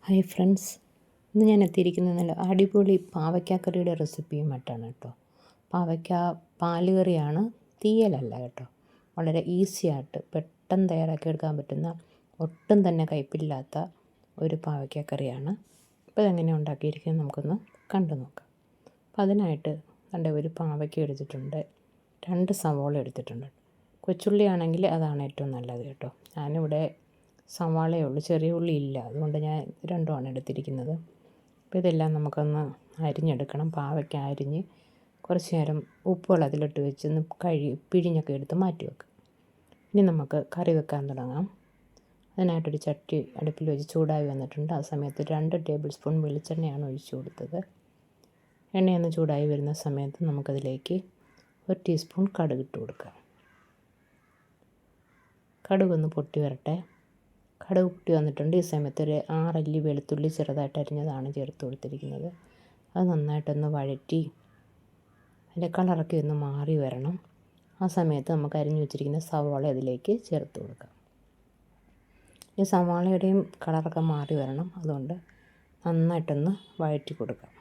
Hi friends, ഇന്ന് ഞാൻ എത്തിയിരിക്കുന്നത് നല്ല അടിപൊളി പാവയ്ക്ക കറിയുടെ റെസിപ്പിയുമായിട്ടാണ് കേട്ടോ. പാവയ്ക്ക പാല് കറിയാണ്, തീയലല്ല കേട്ടോ. വളരെ ഈസി ആയിട്ട് പെട്ടെന്ന് തയ്യാറാക്കി എടുക്കാൻ പറ്റുന്ന, ഒട്ടും തന്നെ കയ്പില്ലാത്ത ഒരു പാവയ്ക്ക കറിയാണ്. അപ്പോൾ ഇതെങ്ങനെ ഉണ്ടാക്കിയിരിക്കുന്നത് നമുക്കൊന്ന് കണ്ടു നോക്കാം. അപ്പോൾ അതിനായിട്ട് ഒരു പാവയ്ക്ക എടുത്തിട്ടുണ്ട്, 2 സവാള എടുത്തിട്ടുണ്ട്. കൊച്ചുള്ളി ആണെങ്കിൽ അതാണ് ഏറ്റവും നല്ലത് കേട്ടോ. ഞാനിവിടെ സവാളയേ ഉള്ളൂ, ചെറിയ ഉള്ളി ഇല്ല, അതുകൊണ്ട് ഞാൻ 2ആണ് എടുത്തിരിക്കുന്നത്. അപ്പോൾ ഇതെല്ലാം നമുക്കൊന്ന് അരിഞ്ഞെടുക്കണം. പാവയ്ക്ക അരിഞ്ഞ് കുറച്ച് നേരം ഉപ്പുവെള്ളത്തിലിട്ട് വെച്ച് ഒന്ന് പിഴിഞ്ഞൊക്കെ എടുത്ത് മാറ്റി വെക്കാം. ഇനി നമുക്ക് കറി വെക്കാൻ തുടങ്ങാം. അതിനായിട്ടൊരു ചട്ടി അടുപ്പിൽ വെച്ച് ചൂടായി വന്നിട്ടുണ്ട്. ആ സമയത്ത് 2 ടേബിൾ സ്പൂൺ വെളിച്ചെണ്ണയാണ് ഒഴിച്ചു കൊടുത്തത്. എണ്ണയൊന്ന് ചൂടായി വരുന്ന സമയത്ത് നമുക്കതിലേക്ക് 1 ടീസ്പൂൺ കടുകിട്ട് കൊടുക്കാം. കടുകൊന്ന് പൊട്ടി വരട്ടെ. കടുക് പൊട്ടി വന്നിട്ടുണ്ട്. ഈ സമയത്ത് ഒരു 6 അല്ലി വെളുത്തുള്ളി ചെറുതായിട്ട് അരിഞ്ഞതാണ് ചേർത്ത് കൊടുത്തിരിക്കുന്നത്. അത് നന്നായിട്ടൊന്ന് വഴറ്റി അതിൻ്റെ കളറൊക്കെ ഒന്ന് മാറി വരണം. ആ സമയത്ത് നമുക്ക് അരിഞ്ഞു വെച്ചിരിക്കുന്ന സവാള അതിലേക്ക് ചേർത്ത് കൊടുക്കാം. ഈ സവാളയുടെയും കളറൊക്കെ മാറി വരണം, അതുകൊണ്ട് നന്നായിട്ടൊന്ന് വഴറ്റി കൊടുക്കാം.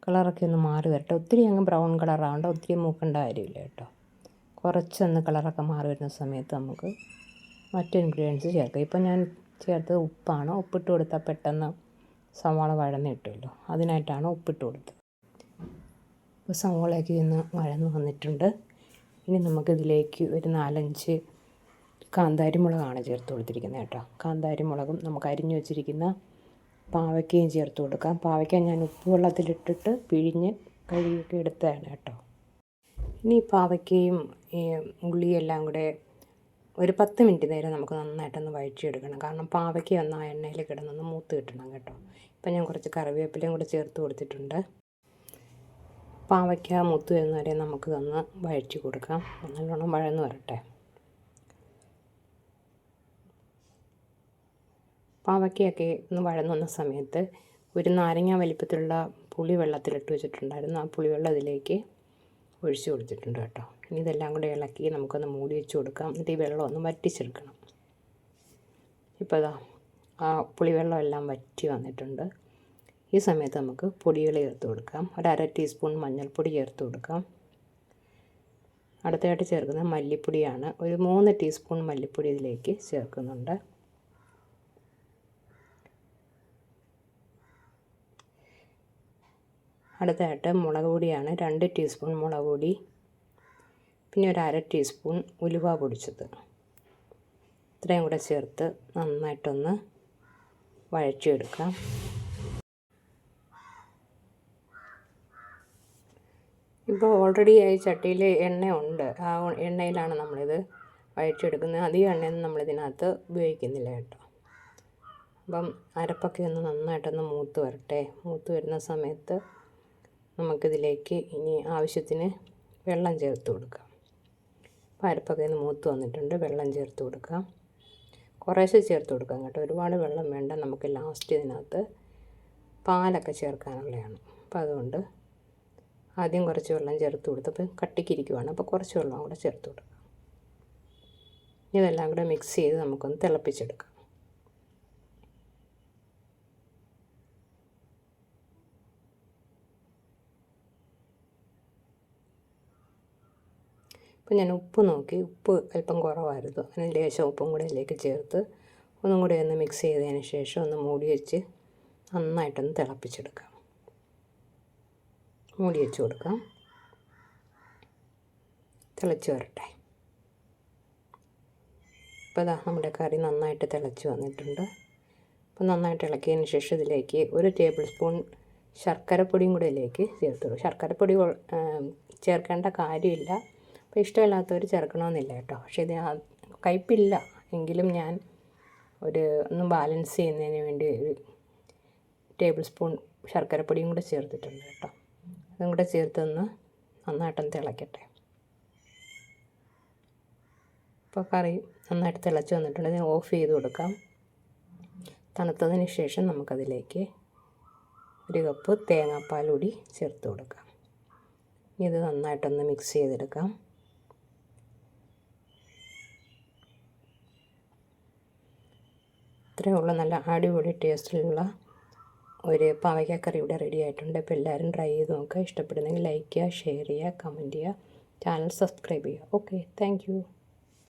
കളറൊക്കെ ഒന്ന് മാറി വരട്ടെ. ഒത്തിരി അങ്ങ് ബ്രൗൺ കളറാവണ്ട, ഒത്തിരി മൂക്കേണ്ട കാര്യമില്ല കേട്ടോ. കുറച്ചൊന്ന് കളറൊക്കെ മാറി വരുന്ന സമയത്ത് നമുക്ക് മറ്റ് ഇൻഗ്രീഡിയൻസ് ചേർക്കാം. ഇപ്പം ഞാൻ ചേർത്തത് ഉപ്പാണ്. ഉപ്പിട്ട് കൊടുത്താൽ പെട്ടെന്ന് സവാള വഴന്ന് കിട്ടുമല്ലോ, അതിനായിട്ടാണ് ഉപ്പിട്ട് കൊടുത്തത്. ഇപ്പോൾ സവാളയൊക്കെ ഒന്ന് വഴന്ന് വന്നിട്ടുണ്ട്. ഇനി നമുക്കിതിലേക്ക് ഒരു 4-5 കാന്താരി മുളകാണ് ചേർത്ത് കൊടുത്തിരിക്കുന്നത് കേട്ടോ. കാന്താരി മുളകും നമുക്ക് അരിഞ്ഞു വെച്ചിരിക്കുന്ന പാവയ്ക്കയും ചേർത്ത് കൊടുക്കാം. പാവയ്ക്ക ഞാൻ ഉപ്പ് വെള്ളത്തിലിട്ടിട്ട് പിഴിഞ്ഞ് കഴുകിയൊക്കെ എടുത്തതാണ് കേട്ടോ. ഇനി പാവയ്ക്കയും ഉള്ളിയും എല്ലാം കൂടെ ഒരു 10 മിനിറ്റ് നേരം നമുക്ക് നന്നായിട്ടൊന്ന് വഴറ്റിയെടുക്കണം. കാരണം പാവയ്ക്ക ഒന്ന് ആ എണ്ണയിൽ കിടന്നൊന്ന് മൂത്ത് കിട്ടണം കേട്ടോ. ഇപ്പം ഞാൻ കുറച്ച് കറിവേപ്പിലയും കൂടെ ചേർത്ത് കൊടുത്തിട്ടുണ്ട്. പാവയ്ക്ക മൂത്ത് വരുന്നവരെ നമുക്ക് ഒന്ന് വഴറ്റി കൊടുക്കാം. നല്ലോണം വഴന്ന് വരട്ടെ. പാവയ്ക്കയൊക്കെ ഒന്ന് വഴന്ന് വന്ന സമയത്ത് ഒരു നാരങ്ങ വലിപ്പത്തിലുള്ള പുളി വെള്ളത്തിലിട്ട് വെച്ചിട്ടുണ്ടായിരുന്നു. ആ പുളിവെള്ളം ഇതിലേക്ക് ഒഴിച്ചു കൊടുത്തിട്ടുണ്ട് കേട്ടോ. ഇനി ഇതെല്ലാം കൂടെ ഇളക്കി നമുക്കൊന്ന് മൂടി വെച്ച് കൊടുക്കാം. എന്നിട്ട് ഈ വെള്ളം ഒന്ന് വറ്റിച്ചെടുക്കണം. ഇപ്പോൾ ഇതാ ആ പുളിവെള്ളം എല്ലാം വറ്റി വന്നിട്ടുണ്ട്. ഈ സമയത്ത് നമുക്ക് പൊടികൾ ചേർത്ത് കൊടുക്കാം. ഒരു 1/2 ടീസ്പൂൺ മഞ്ഞൾപ്പൊടി ചേർത്ത് കൊടുക്കാം. അടുത്തതായിട്ട് ചേർക്കുന്നത് മല്ലിപ്പൊടിയാണ്. ഒരു 3 ടീസ്പൂൺ മല്ലിപ്പൊടി ഇതിലേക്ക് ചേർക്കുന്നുണ്ട്. അടുത്തതായിട്ട് മുളക് പൊടിയാണ്. 2 ടീസ്പൂൺ മുളക് പൊടി, പിന്നെ ഒരു 1/2 ടീസ്പൂൺ ഉലുവ പൊടിച്ചത്. ഇത്രയും കൂടെ ചേർത്ത് നന്നായിട്ടൊന്ന് വഴറ്റിയെടുക്കാം. ഇപ്പോൾ ഓൾറെഡി ഈ ചട്ടിയിൽ എണ്ണയുണ്ട്. ആ എണ്ണയിലാണ് നമ്മളിത് വഴറ്റിയെടുക്കുന്നത്. അധികം എണ്ണയൊന്നും നമ്മളിതിനകത്ത് ഉപയോഗിക്കുന്നില്ല കേട്ടോ. അപ്പം അരപ്പൊക്കെ ഒന്ന് നന്നായിട്ടൊന്ന് മൂത്ത് വരട്ടെ. മൂത്ത് വരുന്ന സമയത്ത് നമുക്കിതിലേക്ക് ഇനി ആവശ്യത്തിന് വെള്ളം ചേർത്ത് കൊടുക്കാം. അപ്പോൾ അരപ്പൊക്കെ ഒന്ന് മൂത്ത് വന്നിട്ടുണ്ട്. വെള്ളം ചേർത്ത് കൊടുക്കാം. കുറേശ്ശെ ചേർത്ത് കൊടുക്കാം കേട്ടോ. ഒരുപാട് വെള്ളം വേണ്ട. നമുക്ക് ലാസ്റ്റ് ഇതിനകത്ത് പാലൊക്കെ ചേർക്കാനുള്ളതാണ്. അപ്പോൾ അതുകൊണ്ട് ആദ്യം കുറച്ച് വെള്ളം ചേർത്ത് കൊടുത്തപ്പോൾ കട്ടിക്കിരിക്കുവാണ്. അപ്പോൾ കുറച്ച് വെള്ളം കൂടെ ചേർത്ത് കൊടുക്കാം. ഇതെല്ലാം കൂടെ മിക്സ് ചെയ്ത് നമുക്കൊന്ന് തിളപ്പിച്ചെടുക്കാം. അപ്പോൾ ഞാൻ ഉപ്പ് നോക്കി, ഉപ്പ് അല്പം കുറവായിരുന്നു. അതിന് ലേശം ഉപ്പും കൂടെ ഇതിലേക്ക് ചേർത്ത് ഒന്നും കൂടി ഒന്ന് മിക്സ് ചെയ്തതിന് ശേഷം ഒന്ന് മൂടി വെച്ച് നന്നായിട്ടൊന്ന് തിളപ്പിച്ചെടുക്കാം. മൂടി വെച്ച് കൊടുക്കാം. തിളച്ച് വരട്ടെ. ഇപ്പോൾ ഇതാ നമ്മുടെ കറി നന്നായിട്ട് തിളച്ച് വന്നിട്ടുണ്ട്. അപ്പോൾ നന്നായിട്ട് ഇളക്കിയതിന് ശേഷം ഇതിലേക്ക് 1 ടേബിൾ സ്പൂൺ ശർക്കരപ്പൊടിയും കൂടെ ഇതിലേക്ക് ചേർത്ത് കൊടുക്കും. ശർക്കരപ്പൊടി ചേർക്കേണ്ട കാര്യമില്ല. അപ്പോൾ ഇഷ്ടമില്ലാത്തവർ ചേർക്കണമെന്നില്ല കേട്ടോ. പക്ഷേ ഇത് കയ്പില്ല എങ്കിലും ഞാൻ ഒന്ന് ബാലൻസ് ചെയ്യുന്നതിന് വേണ്ടി 1 ടേബിൾ സ്പൂൺ ശർക്കരപ്പൊടിയും കൂടെ ചേർത്തിട്ടുണ്ട് കേട്ടോ. അതും കൂടെ ചേർത്തൊന്ന് നന്നായിട്ടൊന്ന് തിളയ്ക്കട്ടെ. ഇപ്പോൾ കറി നന്നായിട്ട് തിളച്ച് വന്നിട്ടുണ്ട്. ഇത് ഓഫ് ചെയ്ത് കൊടുക്കാം. തണുത്തതിന് ശേഷം നമുക്കതിലേക്ക് 1 കപ്പ് തേങ്ങാപ്പാൽ കൂടി ചേർത്ത് കൊടുക്കാം. ഇത് നന്നായിട്ടൊന്ന് മിക്സ് ചെയ്തെടുക്കാം. ഇത്രയേ ഉള്ളൂ. നല്ല അടിപൊളി ടേസ്റ്റിലുള്ള ഒരു പാവയ്ക്കാക്കറി ഇവിടെ റെഡി ആയിട്ടുണ്ട്. അപ്പോൾ എല്ലാവരും ട്രൈ ചെയ്ത് നോക്കുക. ഇഷ്ടപ്പെടുന്നെങ്കിൽ ലൈക്ക് ചെയ്യുക, ഷെയർ ചെയ്യുക, കമൻറ്റ് ചെയ്യുക, ചാനൽ സബ്സ്ക്രൈബ് ചെയ്യുക. Okay, thank you.